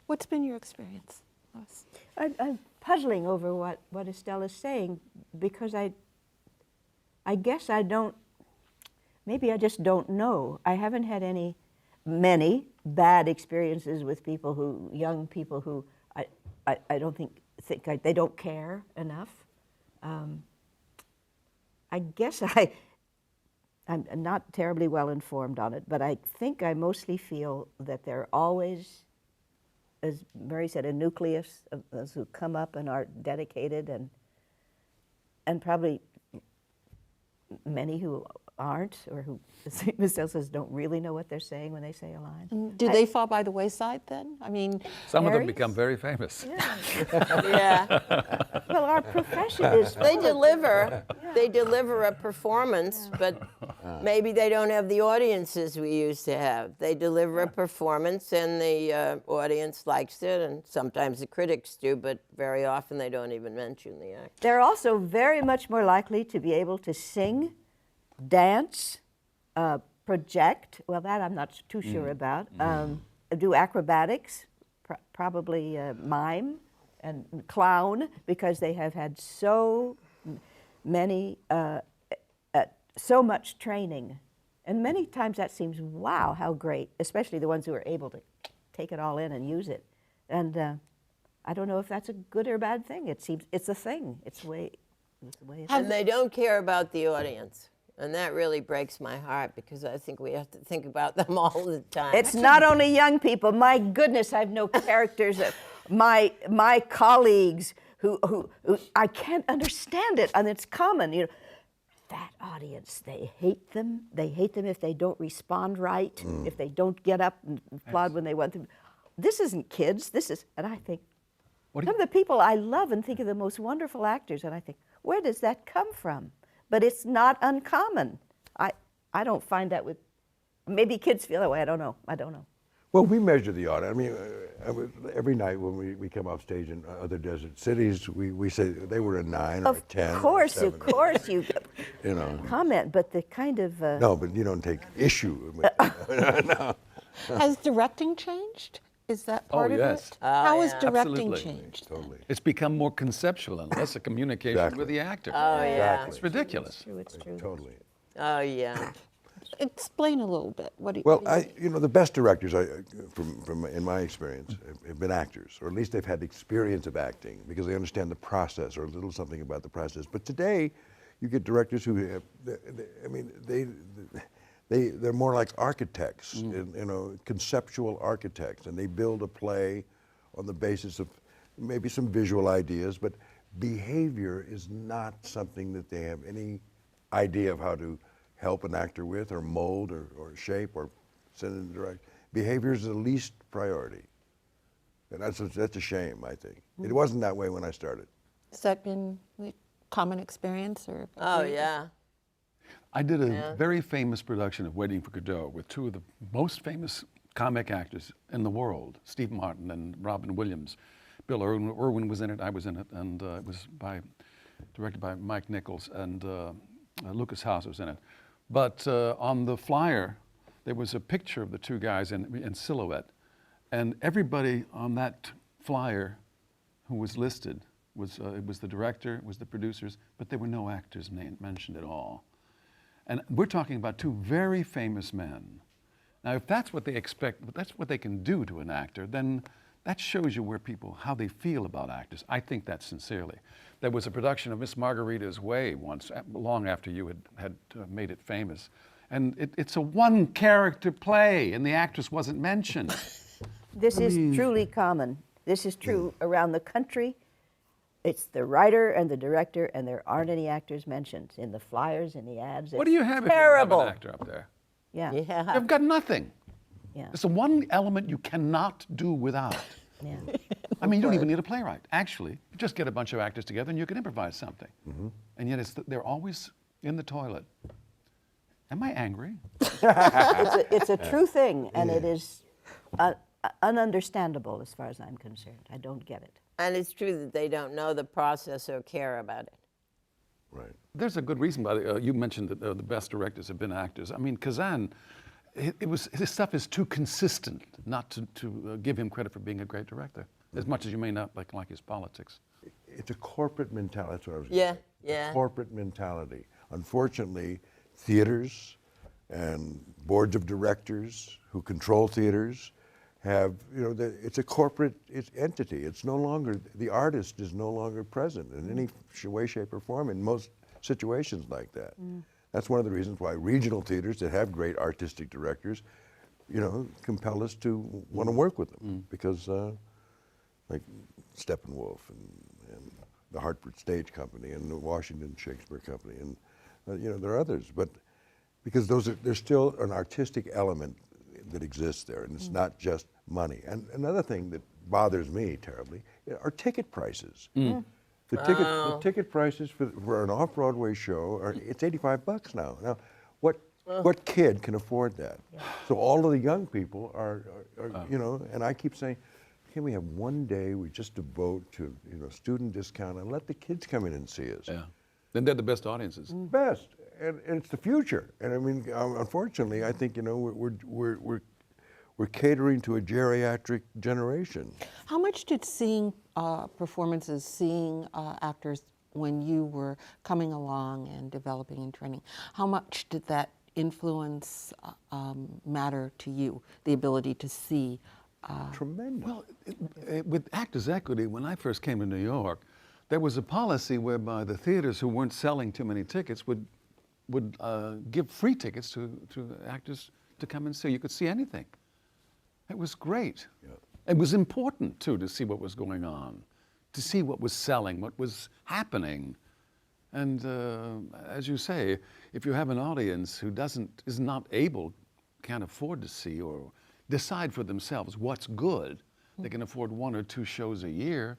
What's been your experience, Lois? I'm puzzling over what Estelle is saying, because I guess I don't, maybe I just don't know. I haven't had many bad experiences with people young people who I don't think they don't care enough. I guess I'm not terribly well informed on it, but I think I mostly feel that there are always, as Mary said, a nucleus of those who come up and are dedicated, and probably many who aren't, or who, as Estelle says, don't really know what they're saying when they say a line. Do they fall by the wayside then? I mean, Some of them become very famous. Yeah. Well, our profession is They deliver a performance, but maybe they don't have the audiences we used to have. They deliver a performance and the audience likes it, and sometimes the critics do, but very often they don't even mention the act. They're also very much more likely to be able to sing, dance, project, well, that I'm not too sure about, do acrobatics, probably mime and clown, because they have had so much training And many times that seems, wow, how great, especially the ones who are able to take it all in and use it. And I don't know if that's a good or bad thing. It seems it's a thing. It's the way it And is. they don't care about the audience. And that really breaks my heart because I think we have to think about them all the time. It's not only young people. My goodness, I have no characters. My colleagues who I can't understand it, and it's common. You know, that audience, they hate them. They hate them if they don't respond right, if they don't get up and applaud when they want to. This isn't kids. This is, and I think some of the people I love and think of the most wonderful actors, and I think, where does that come from? But it's not uncommon. I don't find that with, maybe kids feel that way. I don't know. Well, we measure the audience. I mean, every night when we come off stage in other desert cities, we say they were a 9 or a 10. Of course, you You know. comment, but the kind of No, but you don't take issue with no. Has directing changed? Is that part of yes. it? How has yeah. directing Absolutely. changed? Totally. It's become more conceptual and less a communication Exactly. with the actor. Oh, yeah. It's ridiculous. it's true. Totally. Oh, yeah. Explain a little bit. What do you? Well, the best directors, from in my experience, have been actors, or at least they've had experience of acting because they understand the process or a little something about the process. But today, you get directors who have, they're more like architects, conceptual architects, and they build a play on the basis of maybe some visual ideas, but behavior is not something that they have any idea of how to help an actor with, or mold, or shape, or send in direct. Behavior is the least priority, and that's a shame. I think it wasn't that way when I started. Has that been a common experience, or? Oh, yeah. I did a very famous production of Waiting for Godot with two of the most famous comic actors in the world, Steve Martin and Robin Williams. Bill Irwin was in it, I was in it, and it was directed by Mike Nichols, and Lucas Haas was in it. But on the flyer, there was a picture of the two guys in silhouette, and everybody on that flyer who was listed it was the director, it was the producers, but there were no actors mentioned at all. And we're talking about two very famous men. Now, if that's what they expect, if that's what they can do to an actor, then that shows you how they feel about actors. I think that sincerely. There was a production of Miss Margarita's Way once, long after you had made it famous. And it's a one-character play, and the actress wasn't mentioned. This is truly common. This is true around the country. It's the writer and the director, and there aren't any actors mentioned in the flyers, in the ads. What do you have terrible. if you have an actor up there? Yeah. Yeah. You've got nothing. Yeah. It's the one element you cannot do without. Yeah. I mean, you don't even need a playwright. Actually, you just get a bunch of actors together and you can improvise something. And yet they're always in the toilet. Am I angry? It's a true thing, and it is ununderstandable as far as I'm concerned. I don't get it. And it's true that they don't know the process or care about it. Right. There's a good reason why you mentioned that the best directors have been actors. I mean, Kazan, his stuff is too consistent not to give him credit for being a great director, as much as you may not like his politics. It's a corporate mentality. That's what I was Yeah, saying. yeah. Corporate mentality. Unfortunately, theaters and boards of directors who control theaters have, it's a corporate entity. It's no longer, the artist is no longer present in any way, shape, or form in most situations like that. That's one of the reasons why regional theaters that have great artistic directors, compel us to want to work with them. Because, like Steppenwolf and the Hartford Stage Company and the Washington Shakespeare Company, and there are others, but because there's still an artistic element that exists there, and it's not just money. And another thing that bothers me terribly are ticket prices. The ticket prices for an off-Broadway show it's $85 now. Now, what kid can afford that? So all of the young people are and I keep saying, can we have one day we just devote to student discount and let the kids come in and see us? Yeah. Then they're the best audiences. Best, and it's the future. And I mean, unfortunately, I think we're catering to a geriatric generation. How much did seeing performances, seeing actors when you were coming along and developing and training, how much did that influence matter to you, the ability to see? Tremendous. Well, with Actors Equity, when I first came to New York, there was a policy whereby the theaters who weren't selling too many tickets would give free tickets to actors to come and see. You could see anything. It was great. Yeah. It was important, too, to see what was going on, to see what was selling, what was happening. And as you say, if you have an audience who is not able, can't afford to see or decide for themselves what's good, they can afford 1 or 2 shows a year,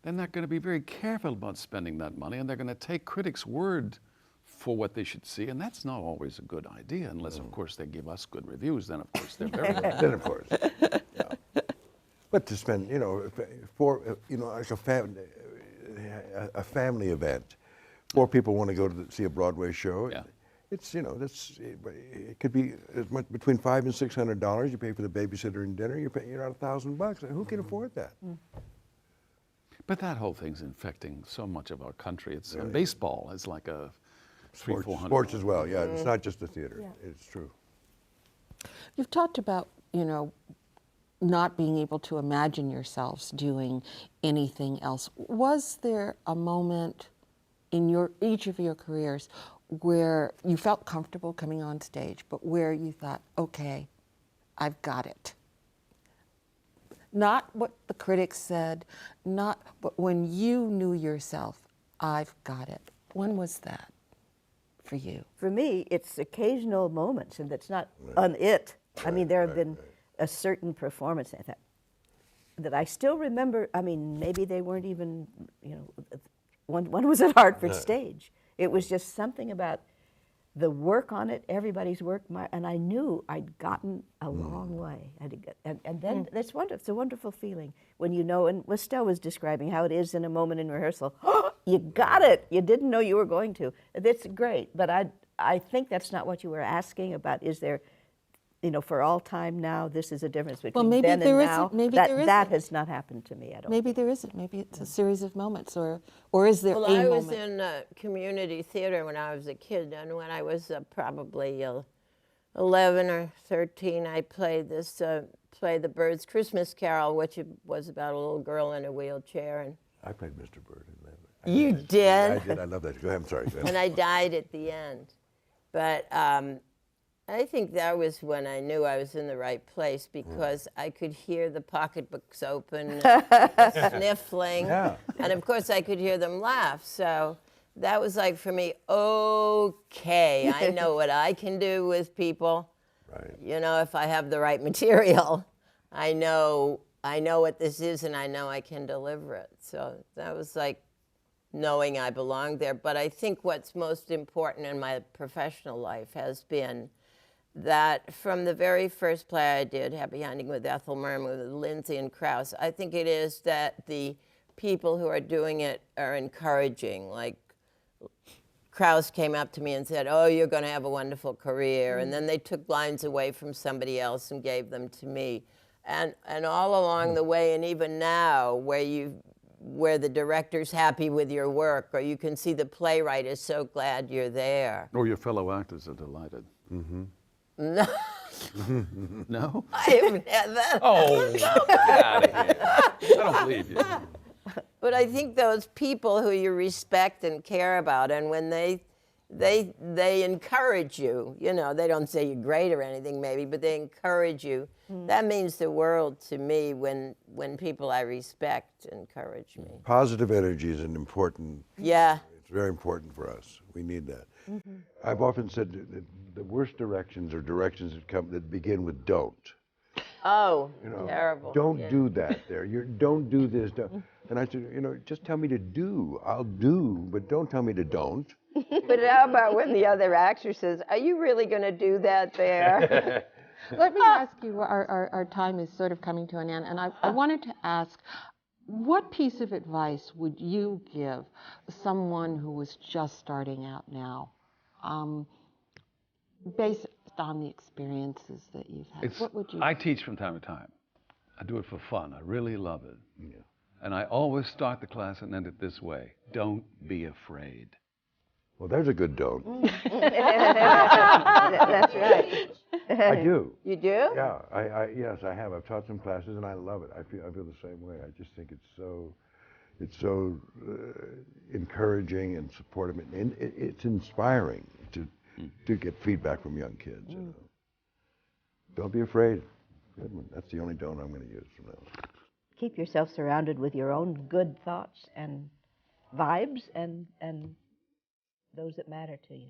then they're going to be very careful about spending that money, and they're going to take critics' word for what they should see, and that's not always a good idea, unless, of course, they give us good reviews. Then, of course, they're very good. Then, of course. Yeah. But to spend, like a family event, 4 people want to go to see a Broadway show. Yeah. It's, it could be as much between $500 and $600. You pay for the babysitter and dinner. You're out $1,000. Who can afford that? But that whole thing's infecting so much of our country. It's baseball is like a $300-400. Sports as well. Yeah, it's not just the theater. Yeah. It's true. You've talked about, not being able to imagine yourselves doing anything else. Was there a moment in each of your careers where you felt comfortable coming on stage, but where you thought, okay, I've got it? Not what the critics said, but when you knew yourself, I've got it. When was that for you? For me, it's occasional moments, and that's not it. I mean, there have been a certain performance that I still remember. I mean, maybe they weren't even, one was at Hartford Stage. It was just something about the work on it, everybody's work, and I knew I'd gotten a long way. And then it's wonderful. It's a wonderful feeling when you know, and Estelle was describing how it is in a moment in rehearsal. Oh, you got it. You didn't know you were going to. That's great. But I think that's not what you were asking about. Is there, for all time now, this is a difference between maybe then there and isn't. now. Maybe there isn't. That has not happened to me, I don't Maybe think. there isn't. Maybe it's a series of moments, or is there Well, a I was moment? in community theater when I was a kid, and when I was probably 11 or 13, I played this play, The Bird's Christmas Carol, which was about a little girl in a wheelchair. And I played Mr. Bird in that. you did? I did. I love that. Go ahead. I'm sorry. Go ahead. And I died at the end. But I think that was when I knew I was in the right place, because I could hear the pocketbooks open, sniffling, and of course I could hear them laugh. So that was like for me, okay, I know what I can do with people. Right. If I have the right material, I know what this is, and I know I can deliver it. So that was like knowing I belonged there. But I think what's most important in my professional life has been that from the very first play I did, Happy Hunting with Ethel Merman, with Lindsay and Krauss, I think it is that the people who are doing it are encouraging. Like, Krauss came up to me and said, oh, you're going to have a wonderful career. And then they took lines away from somebody else and gave them to me. And all along the way, and even now, where the director's happy with your work, or you can see the playwright is so glad you're there. Or your fellow actors are delighted. No, No? I haven't had that. Oh, get out of here. I don't believe you. But I think those people who you respect and care about, and when they encourage you, they don't say you're great or anything maybe, but they encourage you. That means the world to me when people I respect encourage me. Positive energy is an important. Yeah. It's very important for us. We need that. I've often said that the worst directions are directions that begin with don't. Oh, terrible. Don't do that there. Don't do this. Don't. And I said, just tell me to do. I'll do, but don't tell me to don't. But how about when the other actor says, are you really going to do that there? Let me ask you, our time is sort of coming to an end, and I wanted to ask, what piece of advice would you give someone who was just starting out now, based on the experiences that you've had? What would you? I teach from time to time. I do it for fun. I really love it. Yeah. And I always start the class and end it this way. Don't be afraid. Well, there's a good don't. That's right. I do. You do? Yeah, yes, I have. I've taught some classes and I love it. I feel the same way. I just think it's so encouraging and supportive, and it's inspiring to get feedback from young kids. You know. Don't be afraid. Good one. That's the only don't I'm going to use from now on. Keep yourself surrounded with your own good thoughts and vibes and those that matter to you.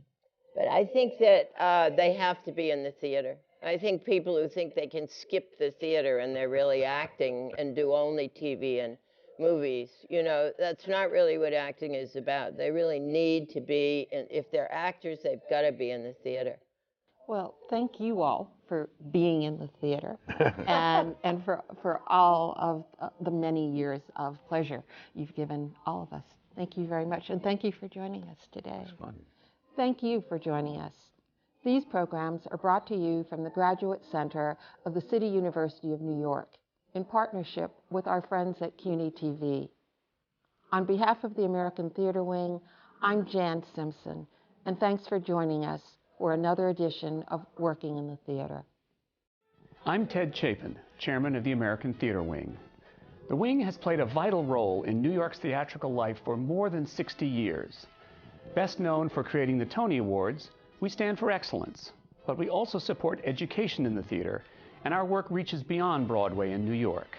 But I think that they have to be in the theater. I think people who think they can skip the theater and they're really acting and do only TV and movies, you know, that's not really what acting is about. They really need to be, and if they're actors, they've got to be in the theater. Well, thank you all for being in the theater and for all of the many years of pleasure you've given all of us. Thank you very much, and thank you for joining us today. It's fun. Thank you for joining us. These programs are brought to you from the Graduate Center of the City University of New York in partnership with our friends at CUNY TV. On behalf of the American Theater Wing, I'm Jan Simpson, and thanks for joining us for another edition of Working in the Theater. I'm Ted Chapin, chairman of the American Theater Wing. The Wing has played a vital role in New York's theatrical life for more than 60 years. Best known for creating the Tony Awards, we stand for excellence, but we also support education in the theater, and our work reaches beyond Broadway in New York.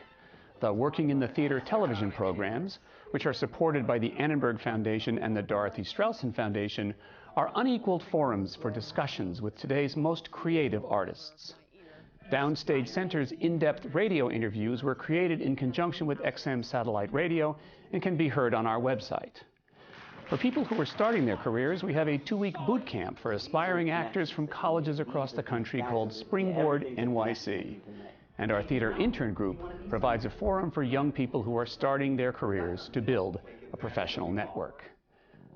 The Working in the Theater television programs, which are supported by the Annenberg Foundation and the Dorothy Strelsin Foundation, are unequaled forums for discussions with today's most creative artists. Downstage Center's in-depth radio interviews were created in conjunction with XM Satellite Radio and can be heard on our website. For people who are starting their careers, we have a 2-week boot camp for aspiring actors from colleges across the country called Springboard NYC. And our theater intern group provides a forum for young people who are starting their careers to build a professional network.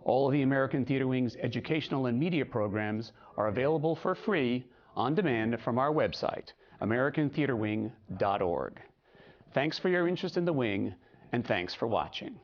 All of the American Theater Wing's educational and media programs are available for free on demand from our website, americantheaterwing.org. Thanks for your interest in the Wing, and thanks for watching.